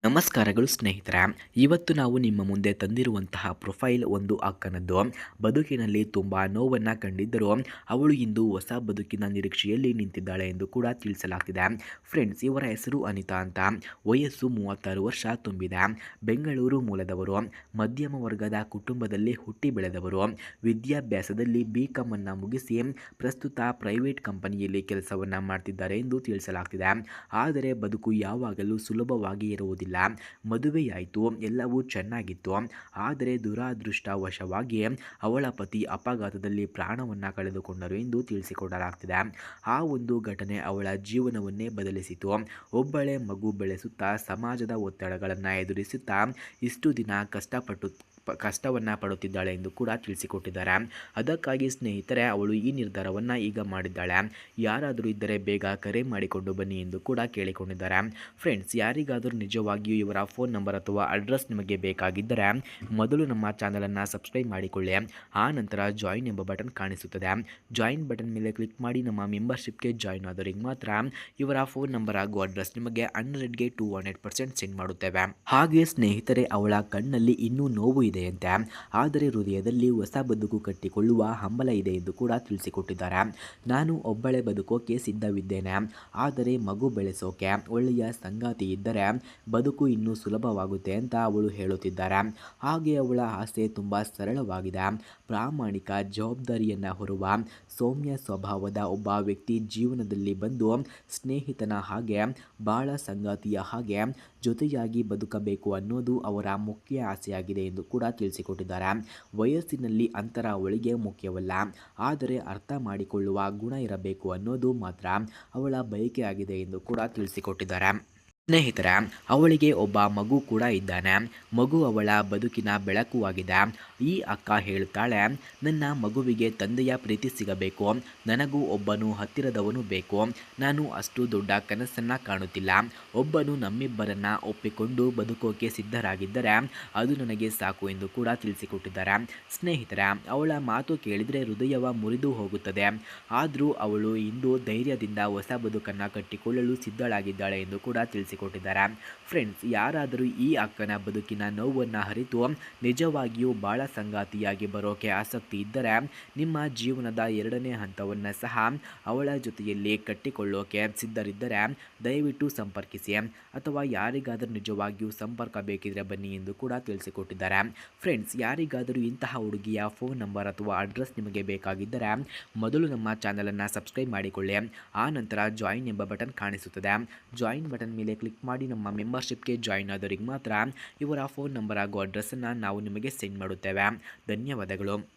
ನಮಸ್ಕಾರಗಳು ಸ್ನೇಹಿತರೆ. ಇವತ್ತು ನಾವು ನಿಮ್ಮ ಮುಂದೆ ತಂದಿರುವಂತಹ ಪ್ರೊಫೈಲ್ ಒಂದು ಅಕ್ಕನದ್ದು. ಬದುಕಿನಲ್ಲಿ ತುಂಬ ನೋವನ್ನು ಕಂಡಿದ್ದರೂ ಅವಳು ಇಂದು ಹೊಸ ಬದುಕಿನ ನಿರೀಕ್ಷೆಯಲ್ಲಿ ನಿಂತಿದ್ದಾಳೆ ಎಂದು ಕೂಡ ತಿಳಿಸಲಾಗ್ತಿದೆ. ಫ್ರೆಂಡ್ಸ್, ಇವರ ಹೆಸರು ಅನಿತಾ ಅಂತ. ವಯಸ್ಸು 36 ವರ್ಷ ತುಂಬಿದೆ. ಬೆಂಗಳೂರು ಮೂಲದವರು. ಮಧ್ಯಮ ವರ್ಗದ ಕುಟುಂಬದಲ್ಲಿ ಹುಟ್ಟಿ ಬೆಳೆದವರು. ವಿದ್ಯಾಭ್ಯಾಸದಲ್ಲಿ BCom ಅನ್ನು ಮುಗಿಸಿ ಪ್ರಸ್ತುತ ಪ್ರೈವೇಟ್ ಕಂಪನಿಯಲ್ಲಿ ಕೆಲಸವನ್ನು ಮಾಡ್ತಿದ್ದಾರೆ ಎಂದು ತಿಳಿಸಲಾಗ್ತಿದೆ. ಆದರೆ ಬದುಕು ಯಾವಾಗಲೂ ಸುಲಭವಾಗಿ ಇರುವುದಿಲ್ಲ. ಮದುವೆಯಾಯಿತು, ಎಲ್ಲವೂ ಚೆನ್ನಾಗಿತ್ತು. ಆದರೆ ದುರಾದೃಷ್ಟವಶವಾಗಿ ಅವಳ ಪತಿ ಅಪಘಾತದಲ್ಲಿ ಪ್ರಾಣವನ್ನು ಕಳೆದುಕೊಂಡರು ಎಂದು ತಿಳಿಸಿಕೊಡಲಾಗ್ತಿದೆ. ಆ ಒಂದು ಘಟನೆ ಅವಳ ಜೀವನವನ್ನೇ ಬದಲಿಸಿತು. ಒಬ್ಬಳೇ ಮಗು ಬೆಳೆಸುತ್ತಾ ಸಮಾಜದ ಒತ್ತಡಗಳನ್ನು ಎದುರಿಸುತ್ತಾ ಇಷ್ಟು ದಿನ ಕಷ್ಟವನ್ನು ಪಡುತ್ತಿದ್ದಾಳೆ ಎಂದು ಕೂಡ ತಿಳಿಸಿಕೊಟ್ಟಿದ್ದಾರೆ. ಅದಕ್ಕಾಗಿ ಸ್ನೇಹಿತರೆ, ಅವಳು ಈ ನಿರ್ಧಾರವನ್ನು ಈಗ ಮಾಡಿದ್ದಾಳೆ. ಯಾರಾದರೂ ಇದ್ದರೆ ಬೇಗ ಕರೆ ಮಾಡಿಕೊಂಡು ಬನ್ನಿ ಎಂದು ಕೂಡ ಕೇಳಿಕೊಂಡಿದ್ದಾರೆ. ಫ್ರೆಂಡ್ಸ್, ಯಾರಿಗಾದರೂ ನಿಜವಾಗಿಯೂ ಇವರ ಫೋನ್ ನಂಬರ್ ಅಥವಾ ಅಡ್ರೆಸ್ ನಿಮಗೆ ಬೇಕಾಗಿದ್ದರೆ ಮೊದಲು ನಮ್ಮ ಚಾನಲನ್ನು ಸಬ್ಸ್ಕ್ರೈಬ್ ಮಾಡಿಕೊಳ್ಳಿ. ಆ ನಂತರ ಜಾಯಿನ್ ಎಂಬ ಬಟನ್ ಕಾಣಿಸುತ್ತದೆ. ಜಾಯಿನ್ ಬಟನ್ ಮೇಲೆ ಕ್ಲಿಕ್ ಮಾಡಿ ನಮ್ಮ ಮೆಂಬರ್ಶಿಪ್ಗೆ ಜಾಯಿನ್ ಆದವರಿಗೆ ಮಾತ್ರ ಇವರ ಫೋನ್ ನಂಬರ್ ಹಾಗೂ ಅಡ್ರೆಸ್ ನಿಮಗೆ 100ಗೆ 200% ಸೆಂಡ್ ಮಾಡುತ್ತೇವೆ. ಹಾಗೆ ಸ್ನೇಹಿತರೆ, ಅವಳ ಕಣ್ಣಲ್ಲಿ ಇನ್ನೂ ನೋವು ಇದೆಯಂತೆ. ಆದರೆ ಹೃದಯದಲ್ಲಿ ಹೊಸ ಬದುಕು ಕಟ್ಟಿಕೊಳ್ಳುವ ಹಂಬಲ ಇದೆ ಎಂದು ಕೂಡ ತಿಳಿಸಿಕೊಟ್ಟಿದ್ದಾರೆ. ನಾನು ಒಬ್ಬಳೇ ಬದುಕೋಕೆ ಸಿದ್ಧವಿದ್ದೇನೆ. ಆದರೆ ಮಗು ಬೆಳೆಸೋಕೆ ಒಳ್ಳೆಯ ಸಂಗಾತಿ ಇದ್ದರೆ ಬದುಕು ಇನ್ನೂ ಸುಲಭವಾಗುತ್ತೆ ಅಂತ ಅವಳು ಹೇಳುತ್ತಿದ್ದಾರೆ. ಹಾಗೆ ಅವಳ ಆಸೆ ತುಂಬ ಸರಳವಾಗಿದೆ. ಪ್ರಾಮಾಣಿಕ, ಜವಾಬ್ದಾರಿಯನ್ನು ಹೊರುವ, ಸೌಮ್ಯ ಸ್ವಭಾವದ ಒಬ್ಬ ವ್ಯಕ್ತಿ ಜೀವನದಲ್ಲಿ ಬಂದು ಸ್ನೇಹಿತನ ಹಾಗೆ, ಬಾಳ ಸಂಗಾತಿಯ ಹಾಗೆ ಜೊತೆಯಾಗಿ ಬದುಕಬೇಕು ಅನ್ನೋದು ಅವರ ಮುಖ್ಯ ಆಸೆಯಾಗಿದೆ ಎಂದು ಕೂಡ ತಿಳಿಸಿಕೊಟ್ಟಿದ್ದಾರೆ. ವಯಸ್ಸಿನಲ್ಲಿ ಅಂತರ ಅವಳಿಗೆ ಮುಖ್ಯವಲ್ಲ, ಆದರೆ ಅರ್ಥ ಮಾಡಿಕೊಳ್ಳುವ ಗುಣ ಇರಬೇಕು ಅನ್ನೋದು ಮಾತ್ರ ಅವಳ ಬಯಕೆಯಾಗಿದೆ ಎಂದು ಕೂಡ ತಿಳಿಸಿಕೊಟ್ಟಿದ್ದಾರೆ. ಸ್ನೇಹಿತರೆ, ಅವಳಿಗೆ ಒಬ್ಬ ಮಗು ಕೂಡ ಇದ್ದಾನೆ. ಮಗು ಅವಳ ಬದುಕಿನ ಬೆಳಕು ಆಗಿದೆ. ಈ ಅಕ್ಕ ಹೇಳುತ್ತಾಳೆ, ನನ್ನ ಮಗುವಿಗೆ ತಂದೆಯ ಪ್ರೀತಿ ಸಿಗಬೇಕು. ನನಗೂ ಒಬ್ಬನು ಹತ್ತಿರದವನು ಬೇಕು. ನಾನು ಅಷ್ಟು ದೊಡ್ಡ ಕನಸನ್ನು ಕಾಣುತ್ತಿಲ್ಲ. ಒಬ್ಬನು ನಮ್ಮಿಬ್ಬರನ್ನ ಒಪ್ಪಿಕೊಂಡು ಬದುಕೋಕೆ ಸಿದ್ಧರಾಗಿದ್ದರೆ ಅದು ನನಗೆ ಸಾಕು ಎಂದು ಕೂಡ ತಿಳಿಸಿಕೊಟ್ಟಿದ್ದಾರೆ. ಸ್ನೇಹಿತರೆ, ಅವಳ ಮಾತು ಕೇಳಿದರೆ ಹೃದಯವ ಮುರಿದು ಹೋಗುತ್ತದೆ. ಆದರೂ ಅವಳು ಇಂದು ಧೈರ್ಯದಿಂದ ಹೊಸ ಬದುಕನ್ನು ಕಟ್ಟಿಕೊಳ್ಳಲು ಸಿದ್ಧಳಾಗಿದ್ದಾಳೆ ಎಂದು ಕೂಡ ತಿಳಿಸಿಕೊಟ್ಟಿದ್ದಾರೆ. ಫ್ರೆಂಡ್ಸ್, ಯಾರಾದರೂ ಈ ಅಕ್ಕನ ಬದುಕಿನ ನೋವನ್ನು ಅರಿತು ನಿಜವಾಗಿಯೂ ಬಾಳ ಸಂಗಾತಿಯಾಗಿ ಬರೋಕೆ ಆಸಕ್ತಿ ಇದ್ದರೆ ನಿಮ್ಮ ಜೀವನದ 2ನೇ ಹಂತವನ್ನು ಸಹ ಅವಳ ಜೊತೆಯಲ್ಲಿ ಕಟ್ಟಿಕೊಳ್ಳೋಕೆ ಸಿದ್ಧರಿದ್ದರೆ ದಯವಿಟ್ಟು ಸಂಪರ್ಕಿಸಿ. ಅಥವಾ ಯಾರಿಗಾದರೂ ನಿಜವಾಗಿಯೂ ಸಂಪರ್ಕ ಬೇಕಿದ್ರೆ ಬನ್ನಿ ಎಂದು ಕೂಡ ತಿಳಿಸಿಕೊಟ್ಟಿದ್ದಾರೆ. ಫ್ರೆಂಡ್ಸ್, ಯಾರಿಗಾದರೂ ಇಂತಹ ಹುಡುಗಿಯ ಫೋನ್ ನಂಬರ್ ಅಥವಾ ಅಡ್ರೆಸ್ ನಿಮಗೆ ಬೇಕಾಗಿದ್ದರೆ ಮೊದಲು ನಮ್ಮ ಚಾನಲನ್ನು ಸಬ್ಸ್ಕ್ರೈಬ್ ಮಾಡಿಕೊಳ್ಳಿ. ಆ ನಂತರ ಜಾಯಿನ್ ಎಂಬ ಬಟನ್ ಕಾಣಿಸುತ್ತದೆ. ಜಾಯಿನ್ ಬಟನ್ ಮೇಲೆ ಕ್ಲಿಕ್ ಮಾಡಿ ನಮ್ಮ ಮೆಂಬರ್ಶಿಪ್ಗೆ ಜಾಯಿನ್ ಆದವರಿಗೆ ಮಾತ್ರ ಇವರ ಫೋನ್ ನಂಬರ್ ಹಾಗೂ ಅಡ್ರೆಸ್ಸನ್ನು ನಾವು ನಿಮಗೆ ಸೆಂಡ್ ಮಾಡುತ್ತೇವೆ. ಧನ್ಯವಾದಗಳು.